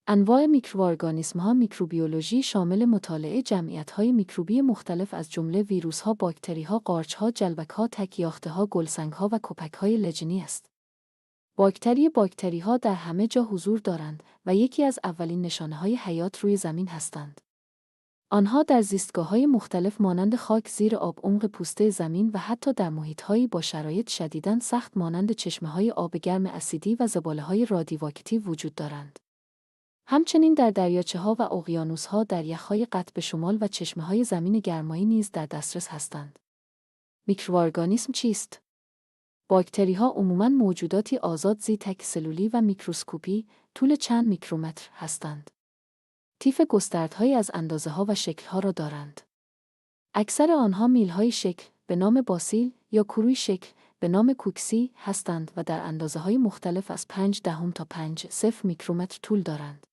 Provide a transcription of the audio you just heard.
انواع میکروارگانیسم‌ها میکروبیولوژی شامل مطالعه جمعیت‌های میکروبی مختلف از جمله ویروس‌ها، باکتری‌ها، قارچ‌ها، جلبک‌ها، تک‌یاخته‌ها، گلسنگ‌ها و کپک‌های لجنی است. باکتری‌ها در همه جا حضور دارند و یکی از اولین نشانه‌های حیات روی زمین هستند. آنها در زیستگاه‌های مختلف مانند خاک، زیر آب، عمق پوسته زمین و حتی در محیط‌هایی با شرایط شدیداً سخت مانند چشمه‌های آب گرم اسیدی و زباله‌های رادیواکتیو وجود دارند. همچنین در دریاچه‌ها و اقیانوس‌ها، در یخ‌های قطب شمال و چشمه‌های زمین گرمایی نیز در دسترس هستند. میکروارگانیسم چیست؟ باکتری‌ها عموماً موجوداتی آزاد تک سلولی و میکروسکوپی، طول چند میکرومتر هستند. طیف گستردهایی از اندازه‌ها و شکل‌ها را دارند. اکثر آنها میل‌های شکل به نام باسیل یا کروی شکل به نام کوکسی هستند و در اندازه‌های مختلف از 5 دهم تا 5 صفر میکرومتر طول دارند.